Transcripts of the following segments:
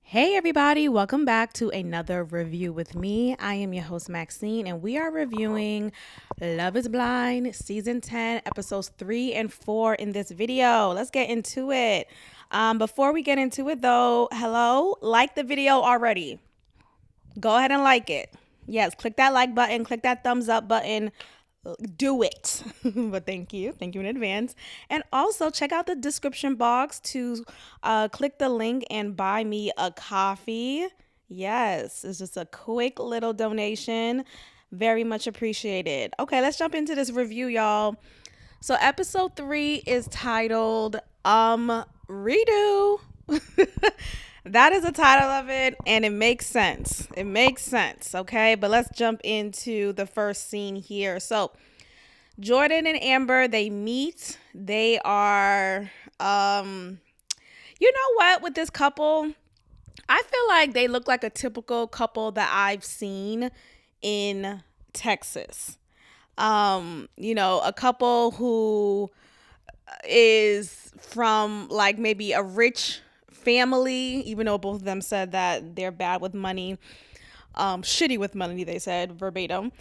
Hey everybody, welcome back to another review with me. I am your host Maxine and we are reviewing Love is Blind season 10 episodes 3 and 4 in this video. Let's get into it. Before we get into it though, hello, like the video already. Go ahead and like it. Yes, click that like button, click that thumbs up button, do it. But thank you in advance. And also check out the description box to click the link and buy me a coffee. Yes, it's just a quick little donation, very much appreciated. Okay, let's jump into this review, y'all. So episode 3 is titled Redo. That is the title of it, and it makes sense. It makes sense, okay? But let's jump into the first scene here. So Jordan and Amber, they meet. They are you know what, with this couple, I feel like they look like a typical couple that I've seen in Texas. A couple who is from like maybe a rich family, even though both of them said that they're bad with money, shitty with money, they said verbatim.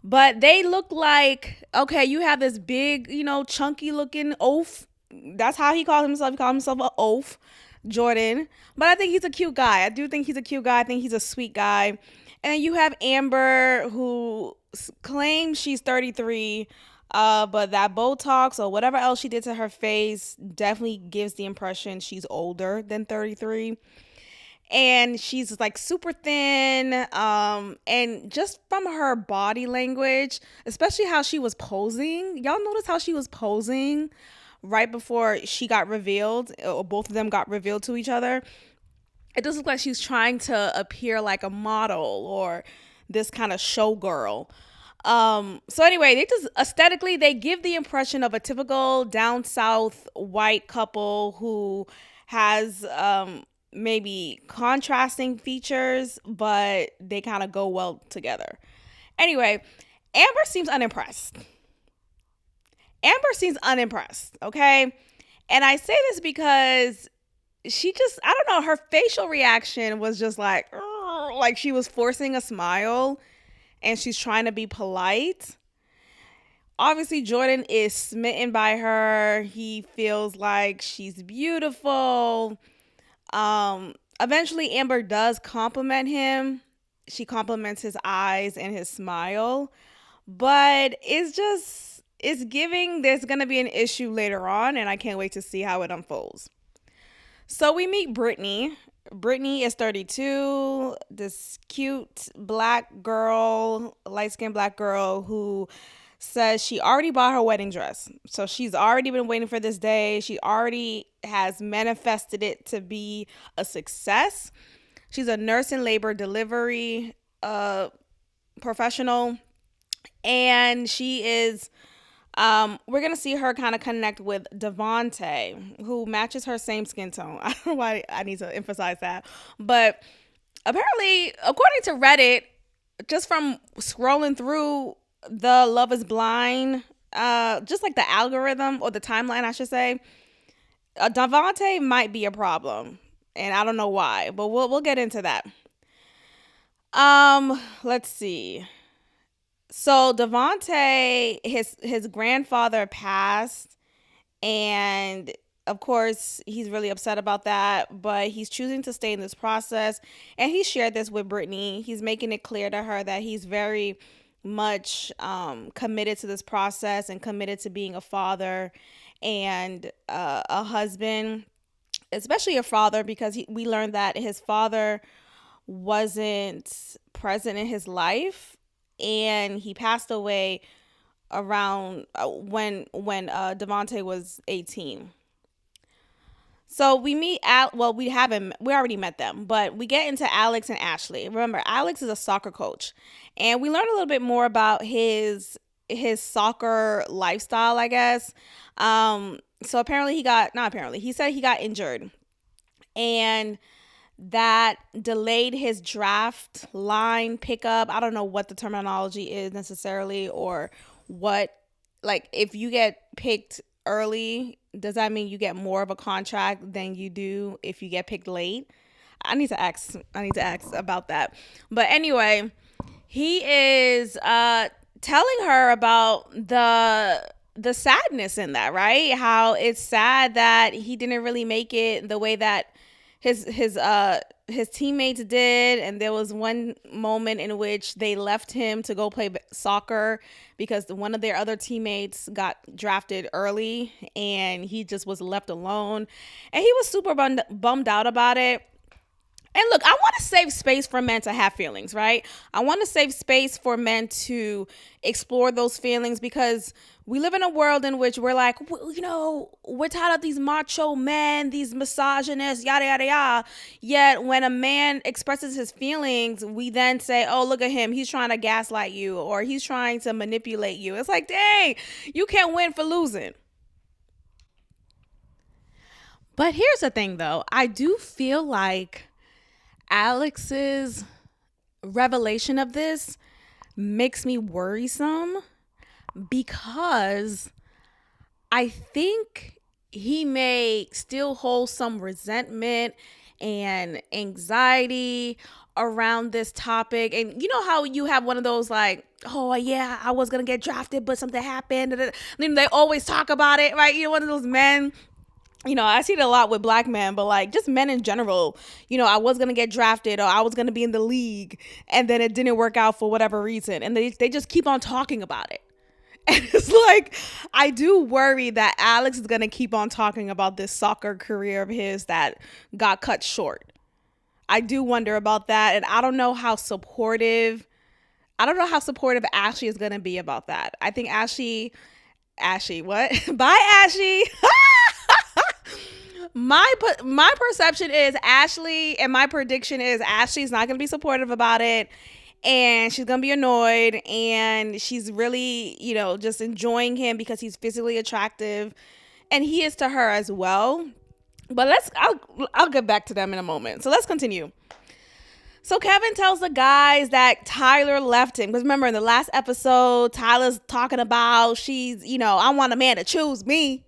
But they look like, okay, you have this big, chunky looking oaf. That's how he called himself. He called himself an oaf, Jordan. But I think he's a cute guy. I do think he's a cute guy. I think he's a sweet guy. And you have Amber, who claims she's 33, but that Botox or whatever else she did to her face definitely gives the impression she's older than 33. And she's like super thin, and just from her body language, especially how she was posing, y'all notice how she was posing right before she got revealed, or both of them got revealed to each other. It does look like she's trying to appear like a model or this kind of showgirl. So anyway, they just aesthetically they give the impression of a typical down south white couple who has maybe contrasting features, but they kind of go well together. Anyway, Amber seems unimpressed. Amber seems unimpressed, okay? And I say this because she just, I don't know, her facial reaction was just like she was forcing a smile and she's trying to be polite. Obviously, Jordan is smitten by her. He feels like she's beautiful. Eventually, Amber does compliment him. She compliments his eyes and his smile. But it's giving there's going to be an issue later on, and I can't wait to see how it unfolds. So we meet Brittany. Brittany is 32, this cute black girl, light skinned black girl who says she already bought her wedding dress. So she's already been waiting for this day. She already has manifested it to be a success. She's a nurse and labor delivery professional. And she is we're gonna see her kind of connect with Devonte, who matches her same skin tone. I don't know why I need to emphasize that, but apparently, according to Reddit, just from scrolling through the Love Is Blind, just like the algorithm or the timeline, I should say, Devonte might be a problem, and I don't know why, but we'll get into that. Let's see. So Devonte, his grandfather passed, and of course he's really upset about that. But he's choosing to stay in this process, and he shared this with Brittany. He's making it clear to her that he's very much committed to this process and committed to being a father and a husband, especially a father, because we learned that his father wasn't present in his life and he passed away around when Devonte was 18. So we meet we already met them, but we get into Alex and Ashley. Remember, Alex is a soccer coach, and we learn a little bit more about his soccer lifestyle, I guess. So apparently he said he got injured, and that delayed his draft line pickup. I don't know what the terminology is necessarily, or what, like, if you get picked early, does that mean you get more of a contract than you do if you get picked late? I need to ask about that. But anyway, he is telling her about the sadness in that, right? How it's sad that he didn't really make it the way that his teammates did, and there was one moment in which they left him to go play soccer because one of their other teammates got drafted early and he just was left alone, and he was super bummed out about it. And look, I want to save space for men to have feelings, right? I want to save space for men to explore those feelings because we live in a world in which we're like, we're tired of these macho men, these misogynists, yada, yada, yada. Yet when a man expresses his feelings, we then say, oh, look at him. He's trying to gaslight you or he's trying to manipulate you. It's like, dang, you can't win for losing. But here's the thing, though. I do feel like Alex's revelation of this makes me worrisome because I think he may still hold some resentment and anxiety around this topic. And you know how you have one of those like, oh yeah, I was gonna get drafted, but something happened. They always talk about it, right? One of those men. I see it a lot with black men, but like just men in general, I was going to get drafted or I was going to be in the league and then it didn't work out for whatever reason. And they just keep on talking about it. And it's like, I do worry that Alex is going to keep on talking about this soccer career of his that got cut short. I do wonder about that. And I don't know how supportive Ashley is going to be about that. I think Ashley, what? Bye, Ashley. My perception is Ashley, and my prediction is Ashley's not going to be supportive about it, and she's going to be annoyed, and she's really, just enjoying him because he's physically attractive, and he is to her as well. But I'll get back to them in a moment. So let's continue. So Kevan tells the guys that Tyler left him. Because remember, in the last episode, Tyler's talking about I want a man to choose me.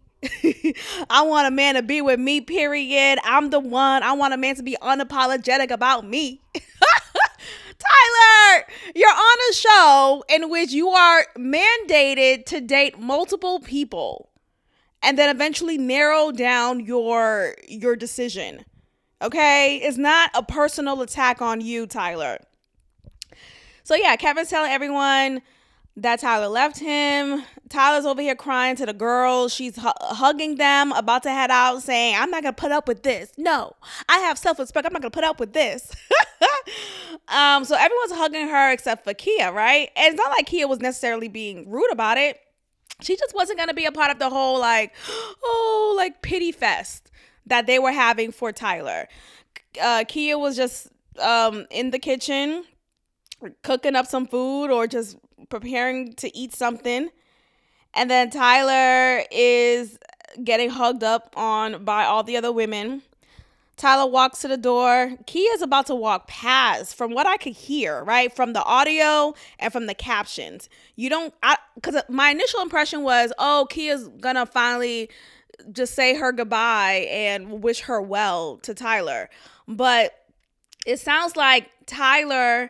I want a man to be with me, period. I'm the one. I want a man to be unapologetic about me. Tyler, you're on a show in which you are mandated to date multiple people and then eventually narrow down your decision. Okay? It's not a personal attack on you, Tyler. So yeah, Kevin's telling everyone that Tyler left him. Tyler's over here crying to the girls. She's hugging them, about to head out, saying, I'm not going to put up with this. No, I have self-respect. I'm not going to put up with this. So everyone's hugging her except for Kia, right? And it's not like Kia was necessarily being rude about it. She just wasn't going to be a part of the whole pity fest that they were having for Tyler. Kia was just in the kitchen cooking up some food or just preparing to eat something. And then Tyler is getting hugged up on by all the other women. Tyler walks to the door. Kia's about to walk past, from what I could hear, right? From the audio and from the captions. Because my initial impression was, oh, Kia's gonna finally just say her goodbye and wish her well to Tyler. But it sounds like Tyler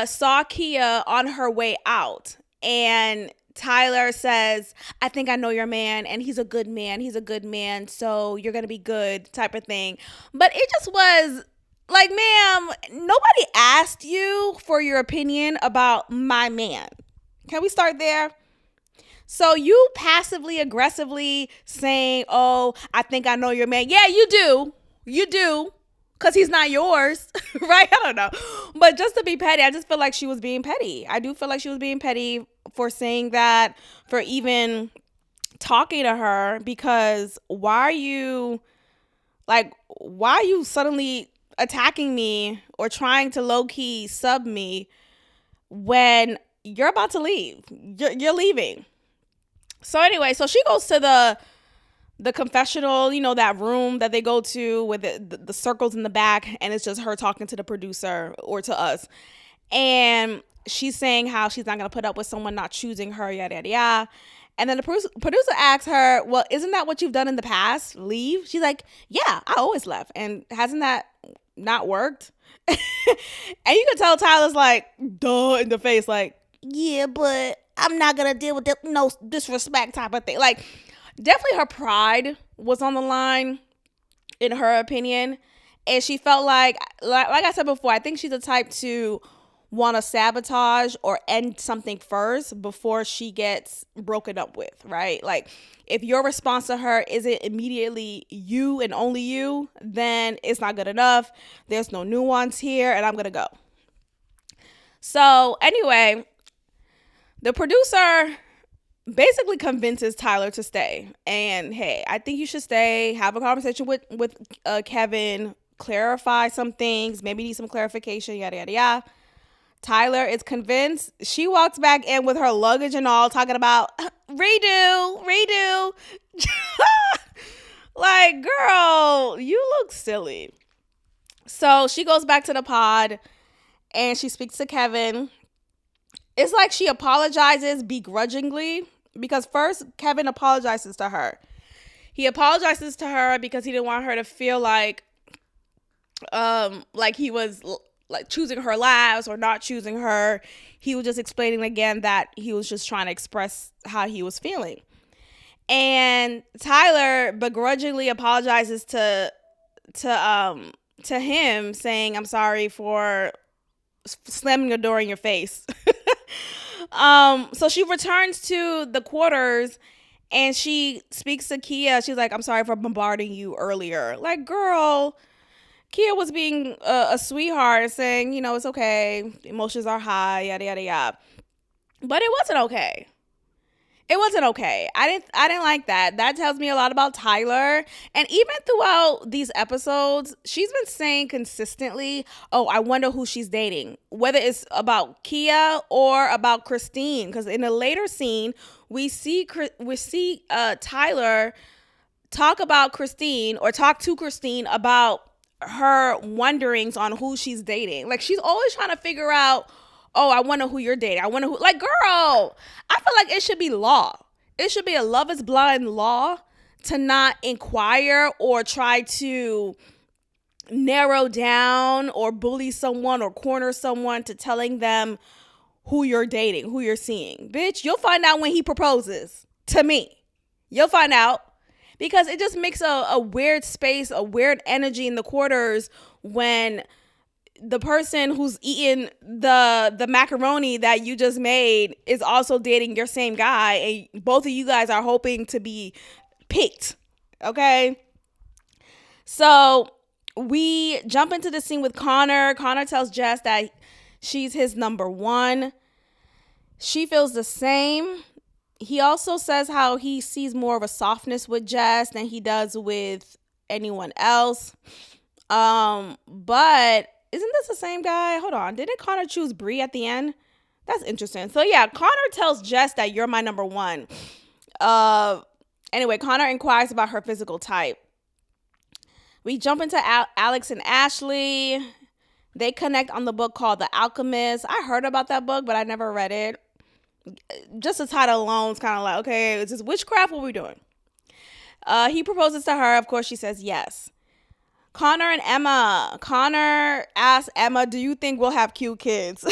saw Kia on her way out, and Tyler says, I think I know your man, and he's a good man, so you're gonna be good, type of thing. But it just was like, ma'am, nobody asked you for your opinion about my man. Can we start there? So you passively aggressively saying, oh, I think I know your man. Yeah, you do. Because he's not yours, right? I don't know. But just to be petty, I just feel like she was being petty. I do feel like she was being petty for saying that, for even talking to her, because why are you suddenly attacking me or trying to low-key sub me when you're about to leave? You're leaving. So anyway, so she goes to the confessional, that room that they go to with the circles in the back, and it's just her talking to the producer or to us. And she's saying how she's not going to put up with someone not choosing her, yada, yada, yada. And then the producer asks her, well, isn't that what you've done in the past? Leave? She's like, yeah, I always left. And hasn't that not worked. And you can tell Tyler's like, duh, in the face, like, yeah, but I'm not gonna deal with no disrespect type of thing. Like, definitely her pride was on the line, in her opinion. And she felt like I said before, I think she's the type to want to sabotage or end something first before she gets broken up with, right? Like, if your response to her isn't immediately you and only you, then it's not good enough. There's no nuance here, and I'm going to go. So, anyway, the producer basically convinces Tyler to stay. And hey, I think you should stay, have a conversation with Kevan, clarify some things, maybe need some clarification, yada, yada, yada. Tyler is convinced. She walks back in with her luggage and all, talking about redo. Like, girl, you look silly. So she goes back to the pod and she speaks to Kevan. It's like she apologizes begrudgingly, because first Kevan apologizes to her. He apologizes to her because he didn't want her to feel like he was like choosing her last or not choosing her. He was just explaining again that he was just trying to express how he was feeling. And Tyler begrudgingly apologizes to him, saying, I'm sorry for slamming the door in your face. So she returns to the quarters and she speaks to Kia. She's like, I'm sorry for bombarding you earlier. Like, girl, Kia was being a sweetheart, saying, you know, it's okay. Emotions are high, yada, yada, yada. But it wasn't okay. It wasn't okay. I didn't like that. That tells me a lot about Tyler. And even throughout these episodes, she's been saying consistently, oh, I wonder who she's dating. Whether it's about Kia or about Christine. Because in a later scene, we see Tyler talk about Christine, or talk to Christine about her wonderings on who she's dating. Like, she's always trying to figure out, oh, I wonder who you're dating. I wonder who, like, girl, I feel like it should be law. It should be a Love is Blind law to not inquire or try to narrow down or bully someone or corner someone to telling them who you're dating, who you're seeing. Bitch, you'll find out when he proposes to me. You'll find out. Because it just makes a weird space, a weird energy in the quarters when the person who's eating the macaroni that you just made is also dating your same guy, and both of you guys are hoping to be picked. Okay? So we jump into the scene with Connor. Connor tells Jess that she's his number one. She feels the same. He also says how he sees more of a softness with Jess than he does with anyone else. But isn't this the same guy? Hold on. Didn't Connor choose Bree at the end? That's interesting. So yeah, Connor tells Jess that you're my number one. Anyway, Connor inquires about her physical type. We jump into Alex and Ashley. They connect on the book called The Alchemist. I heard about that book, but I never read it. Just the title alone is kind of like, okay, is this witchcraft? What are we doing? He proposes to her. Of course, she says yes. Connor and Emma. Connor asks Emma, do you think we'll have cute kids?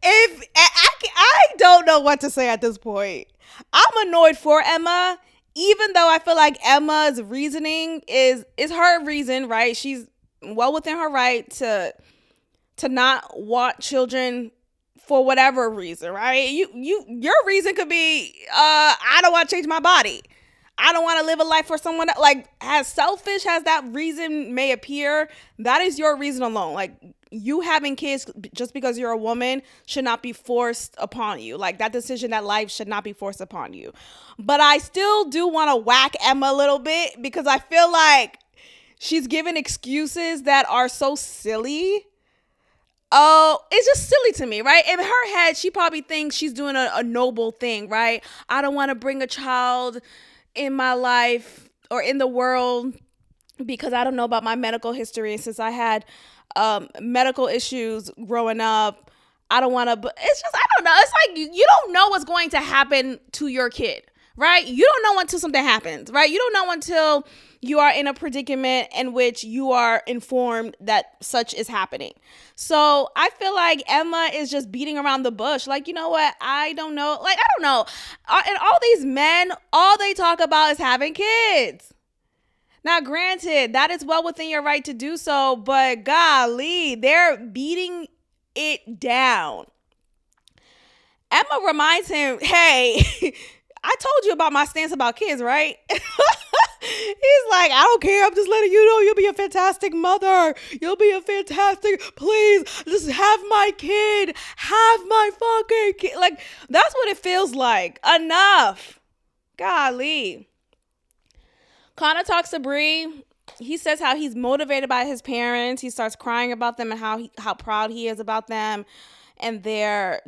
I don't know what to say at this point. I'm annoyed for Emma, even though I feel like Emma's reasoning is her reason, right? She's well within her right to not want children for whatever reason, right? Your reason could be, I don't want to change my body. I don't want to live a life for someone that, like, as selfish as that reason may appear, that is your reason alone. Like, you having kids just because you're a woman should not be forced upon you. Like, that decision, that life should not be forced upon you. But I still do want to whack Emma a little bit because I feel like she's giving excuses that are so silly. Oh, it's just silly to me, right? In her head, she probably thinks she's doing a noble thing, right? I don't want to bring a child in my life or in the world because I don't know about my medical history. Since I had medical issues growing up, I don't want to, but it's just, I don't know. It's like you don't know what's going to happen to your kid. right? You don't know until something happens, right? You don't know until you are in a predicament in which you are informed that such is happening. So I feel like Emma is just beating around the bush. Like, you know what? I don't know. Like, I don't know. And all these men, all they talk about is having kids. Now, granted, that is well within your right to do so, but golly, they're beating it down. Emma reminds him, hey, I told you about my stance about kids, right? He's like, I don't care. I'm just letting you know you'll be a fantastic mother. You'll be a fantastic, please, just have my kid. Have my fucking kid. Like, that's what it feels like. Enough. Golly. Connor talks to Bree. He says how he's motivated by his parents. He starts crying about them and how proud he is about them and their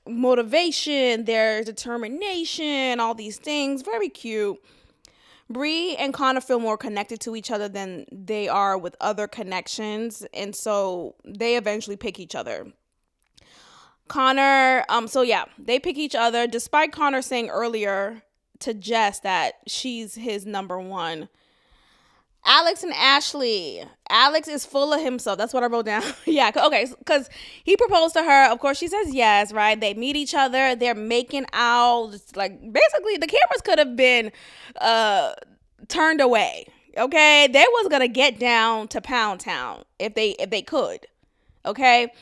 motivation, their determination, all these things. Very cute. Bree and Connor feel more connected to each other than they are with other connections, and so they eventually pick each other. Connor, they pick each other despite Connor saying earlier to Jess that she's his number one. Alex and Ashley. Alex is full of himself. That's what I wrote down. Yeah, okay, because he proposed to her. Of course, she says yes, right? They meet each other. They're making out. It's like, basically, the cameras could have been turned away, okay? They was going to get down to Pound Town if they could, okay?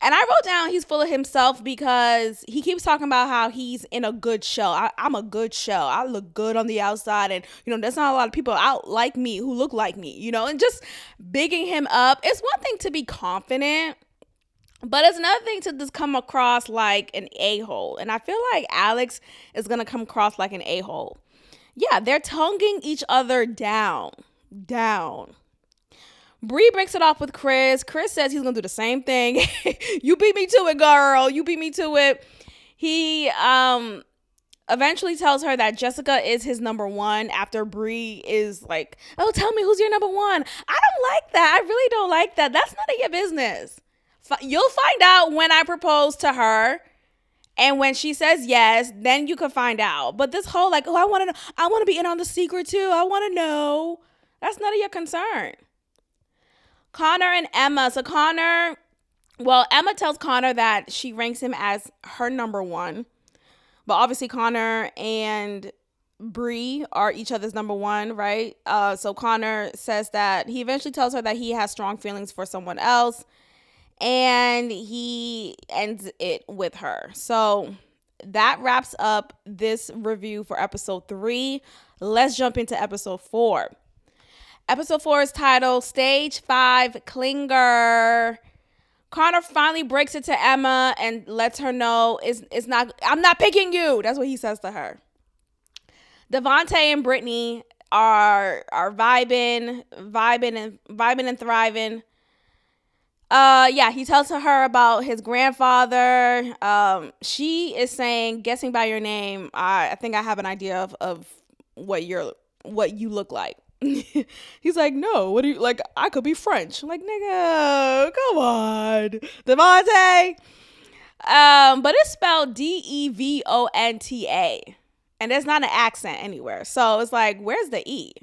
And I wrote down he's full of himself because he keeps talking about how he's in a good show. I'm a good show. I look good on the outside. And, there's not a lot of people out like me who look like me, and just bigging him up. It's one thing to be confident, but it's another thing to just come across like an a-hole. And I feel like Alex is going to come across like an a-hole. Yeah, they're tonguing each other down. Bree breaks it off with Chris. Chris says he's going to do the same thing. You beat me to it, girl. You beat me to it. He eventually tells her that Jessica is his number one after Bree is like, oh, tell me who's your number one. I don't like that. I really don't like that. That's none of your business. You'll find out when I propose to her. And when she says yes, then you can find out. But this whole like, oh, I want to know. I want to be in on the secret too. I want to know. That's none of your concern. Connor and Emma. So Emma tells Connor that she ranks him as her number one. But obviously Connor and Bree are each other's number one, right? So Connor says that he eventually tells her that he has strong feelings for someone else. And he ends it with her. So that wraps up this review for episode 3. Let's jump into episode 4. Episode 4 is titled Stage 5 Clinger. Connor finally breaks it to Emma and lets her know I'm not picking you. That's what he says to her. Devontae and Brittany are vibing and thriving. He tells her about his grandfather. She is saying, guessing by your name, I think I have an idea of what you look like. He's like, no, what do you like? I could be French. I'm like, nigga, come on, Devontae. But it's spelled Devonta, and there's not an accent anywhere. So it's like, where's the E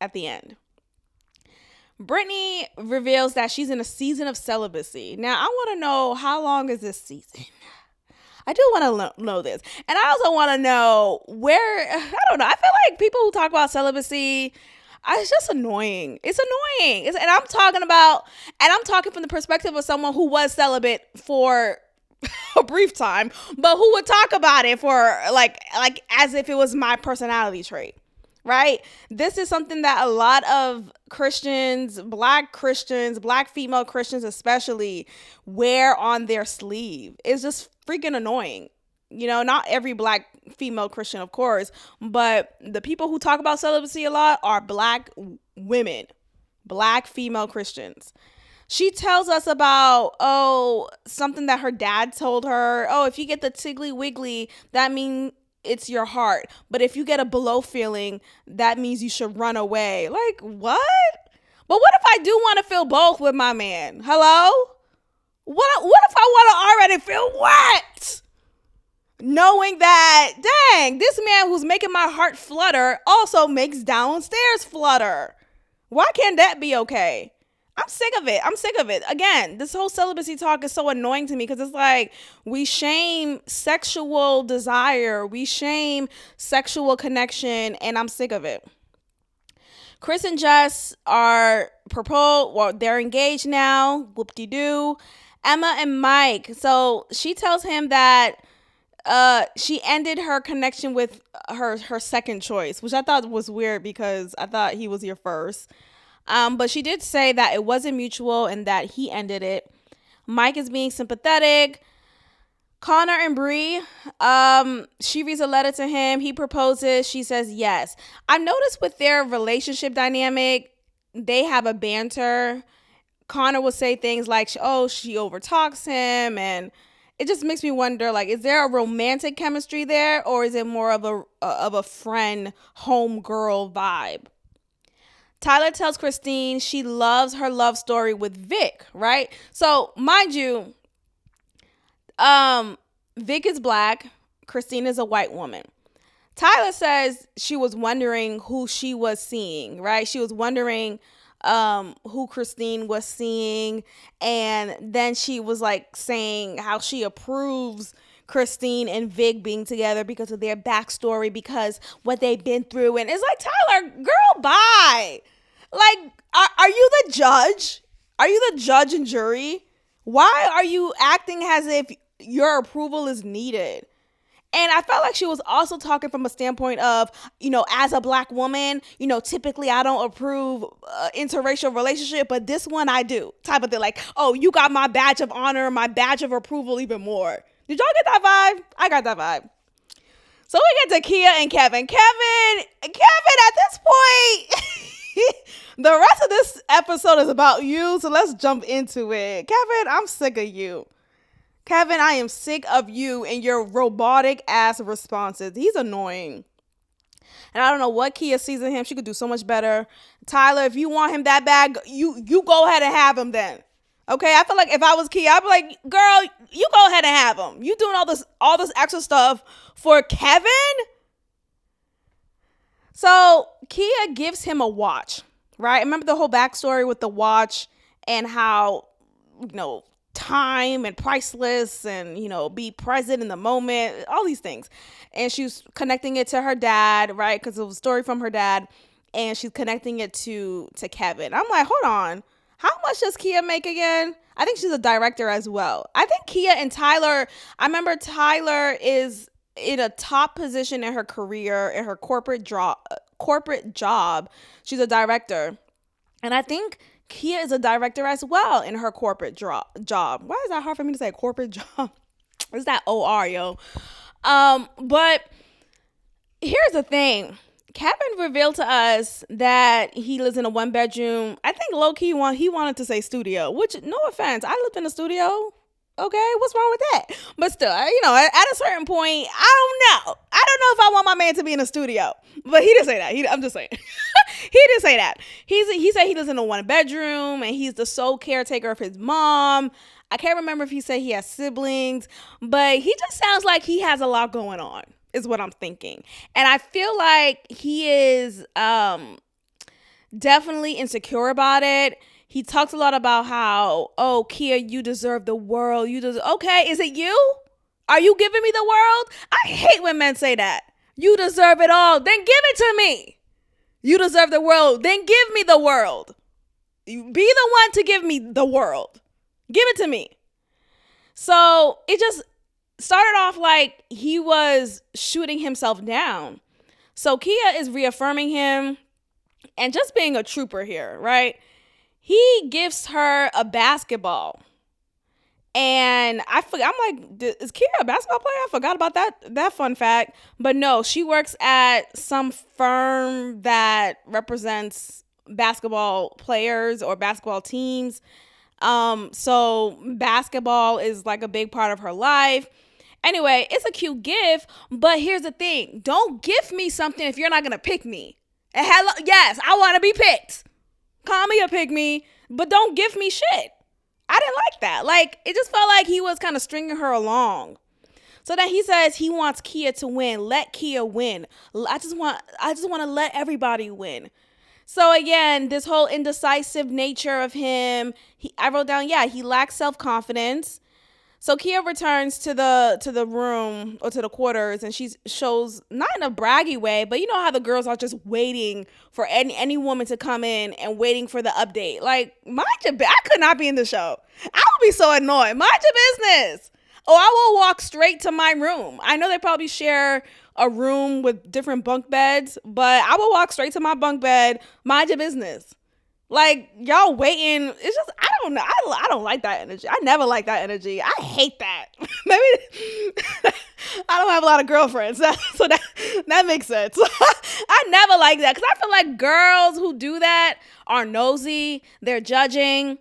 at the end? Brittany reveals that she's in a season of celibacy. Now, I want to know, how long is this season? I do want to know this. And I also want to know I don't know. I feel like people who talk about celibacy, it's just annoying. It's annoying. And I'm talking from the perspective of someone who was celibate for a brief time, but who would talk about it for like as if it was my personality trait. Right? This is something that a lot of Christians, black female Christians especially, wear on their sleeve. It's just freaking annoying. Not every black female Christian, of course, but the people who talk about celibacy a lot are black women, black female Christians. She tells us about, something that her dad told her. Oh, if you get the tiggly wiggly, that means it's your heart. But if you get a below feeling, that means you should run away. Like, what? But what if I do want to feel both with my man? Hello? What if I want to already feel wet? knowing that, dang, this man who's making my heart flutter also makes downstairs flutter. Why can't that be okay? I'm sick of it. I'm sick of it. Again, this whole celibacy talk is so annoying to me because it's like we shame sexual desire, we shame sexual connection, and I'm sick of it. Chris and Jess are proposed. Well, they're engaged now. Whoop-de-doo. Emma and Mike. So she tells him that she ended her connection with her second choice, which I thought was weird because I thought he was your first. But she did say that it wasn't mutual and that he ended it. Mike is being sympathetic. Connor and Bree, she reads a letter to him. He proposes. She says yes. I've noticed with their relationship dynamic, they have a banter. Connor will say things like, oh, she overtalks him. And it just makes me wonder, like, is there a romantic chemistry there? Or is it more of a friend, homegirl vibe? Tyler tells Christine she loves her love story with Vic, right? So, mind you, Vic is black. Christine is a white woman. Tyler says she was wondering who she was seeing, right? She was wondering who Christine was seeing. And then she was like saying how she approves Christine and Vic being together because of their backstory, because what they've been through. And it's like, Tyler, girl, bye. Like, are you the judge? Are you the judge and jury? Why are you acting as if your approval is needed? And I felt like she was also talking from a standpoint of, as a black woman, typically I don't approve interracial relationship, but this one I do, type of thing. Like, oh, you got my badge of honor, my badge of approval even more. Did y'all get that vibe? I got that vibe. So we get to Kia and Kevin. Kevin, at this point, the rest of this episode is about you, so let's jump into it. Kevin, I'm sick of you. Kevin, I am sick of you and your robotic ass responses. He's annoying. And I don't know what Kia sees in him. She could do so much better. Tyler, if you want him that bad, you go ahead and have him then. Okay? I feel like if I was Kia, I'd be like, girl, you go ahead and have him. You doing all this extra stuff for Kevin? So Kia gives him a watch, right? Remember the whole backstory with the watch and how, time and priceless and, be present in the moment, all these things. And she's connecting it to her dad, right? Because it was a story from her dad. And she's connecting it to Kevin. I'm like, hold on. How much does Kia make again? I think she's a director as well. I think Kia and Tyler, I remember Tyler is in a top position in her career, in her corporate job. She's a director. And I think Kia is a director as well in her corporate job. Why is that hard for me to say? Corporate job. It's that OR, yo. But here's the thing. Kevin revealed to us that he lives in a 1-bedroom. I think low-key he wanted to say studio, which, no offense, I lived in a studio. Okay, what's wrong with that? But still, at a certain point, I don't know if I want my man to be in a studio. But he didn't say that. I'm just saying. He didn't say that. He said he lives in a 1-bedroom and he's the sole caretaker of his mom. I can't remember if he said he has siblings, but he just sounds like he has a lot going on, is what I'm thinking. And I feel like he is definitely insecure about it. He talks a lot about how, oh, Kia, you deserve the world. Okay, is it you? Are you giving me the world? I hate when men say that. You deserve it all. Then give it to me. You deserve the world. Then give me the world. Be the one to give me the world. Give it to me. So it just started off like he was shooting himself down. So Kia is reaffirming him and just being a trooper here, right? He gives her a basketball. And I'm like, is Kia a basketball player? I forgot about that fun fact. But no, she works at some firm that represents basketball players or basketball teams. So basketball is like a big part of her life. Anyway, it's a cute gift, but here's the thing. Don't give me something if you're not going to pick me. And yes, I want to be picked. Call me a pick me, but don't give me shit. I didn't like that. Like, it just felt like he was kind of stringing her along. So then he says he wants Kia to win. Let Kia win. I just want to let everybody win. So again, this whole indecisive nature of him, I wrote down, yeah, he lacks self-confidence. So Kia returns to the room or to the quarters, and she shows, not in a braggy way, but you know how the girls are just waiting for any woman to come in and waiting for the update. Like, mind your I could not be in the show. I would be so annoyed. Mind your business. Oh, I will walk straight to my room. I know they probably share a room with different bunk beds, but I will walk straight to my bunk bed. Mind your business. Like, y'all waiting. It's just, I don't know. I don't like that energy. I never like that energy. I hate that. Maybe I don't have a lot of girlfriends, so that makes sense. I never like that, because I feel like girls who do that are nosy. They're judging.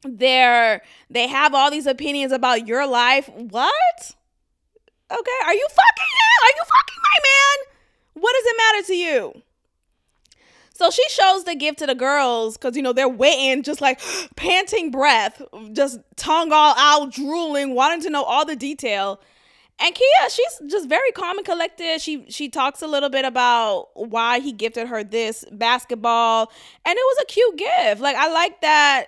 They have all these opinions about your life. What? Okay, are you fucking him? Are you fucking my man? What does it matter to you? So she shows the gift to the girls because, they're waiting, just like panting breath, just tongue all out, drooling, wanting to know all the detail. And Kia, she's just very calm and collected. She talks a little bit about why he gifted her this basketball. And it was a cute gift. Like, I like that.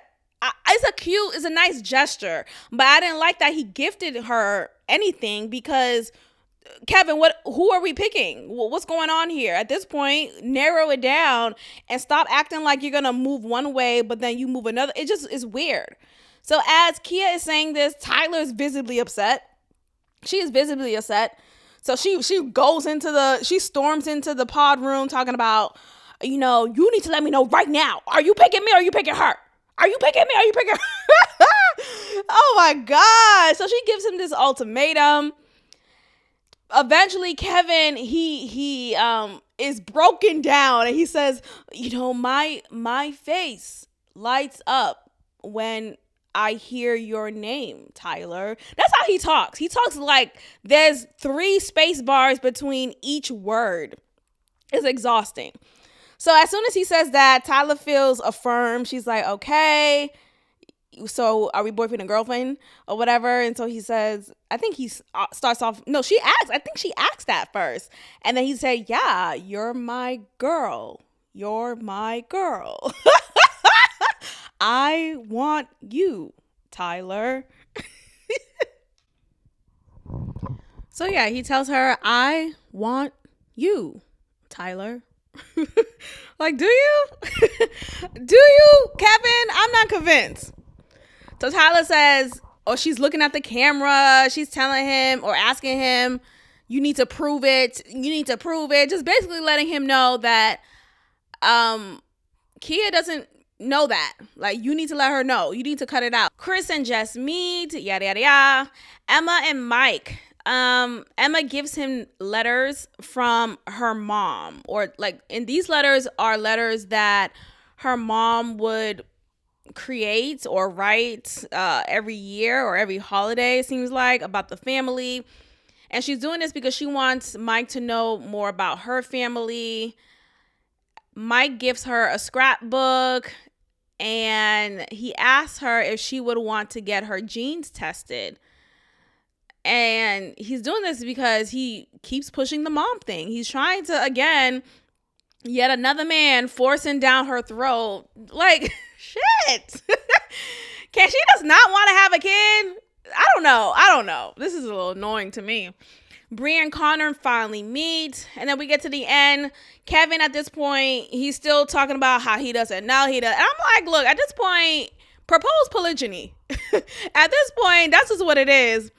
It's a nice gesture. But I didn't like that he gifted her anything because... Kevan, who are we picking? What's going on here? At this point, narrow it down and stop acting like you're going to move one way, but then you move another. It just is weird. So as Kia is saying this, Tyler is visibly upset. She is visibly upset. So she storms into the pod room talking about, you need to let me know right now. Are you picking me or are you picking her? Are you picking me or are you picking her? Oh my God. So she gives him this ultimatum. Eventually, Kevan, he is broken down, and he says, my face lights up when I hear your name, Tyler. That's how he talks. He talks like there's 3 space bars between each word. It's exhausting. So as soon as he says that, Tyler feels affirmed. She's like, okay, so are we boyfriend and girlfriend or whatever? And so he says, I think he starts off, no, she asks, I think she asked that first. And then he said, yeah, you're my girl. You're my girl. I want you, Tyler. So yeah, he tells her, I want you, Tyler. Like, do you? Do you, Kevan? I'm not convinced. So Tyler says, or she's looking at the camera, she's telling him or asking him, you need to prove it. You need to prove it. Just basically letting him know that Kia doesn't know that. Like, you need to let her know. You need to cut it out. Chris and Jess meet, yada, yada, yada. Emma and Mike. Emma gives him letters from her mom. Or, like, in these letters are letters that her mom would create or write every year or every holiday, it seems like, about the family. And she's doing this because she wants Mike to know more about her family. Mike gives her a scrapbook, and he asks her if she would want to get her genes tested. And he's doing this because he keeps pushing the mom thing. He's trying to, again, yet another man forcing down her throat. Like, shit. Can she does not want to have a kid? I don't know. This is a little annoying to me. Bree and Connor finally meet, and then we get to the end. Kevan, at this point, he's still talking about how he doesn't know. And I'm like, look, at this point, propose polygyny. At this point, that's just what it is.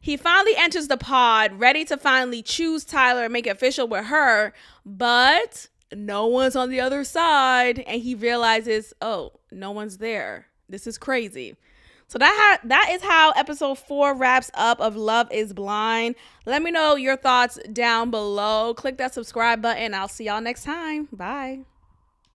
He finally enters the pod, ready to finally choose Tyler and make it official with her, but no one's on the other side, and he realizes, oh, no one's there. This is crazy. So that is how episode 4 wraps up of Love is Blind. Let me know your thoughts down below. Click that subscribe button. I'll see y'all next time. Bye.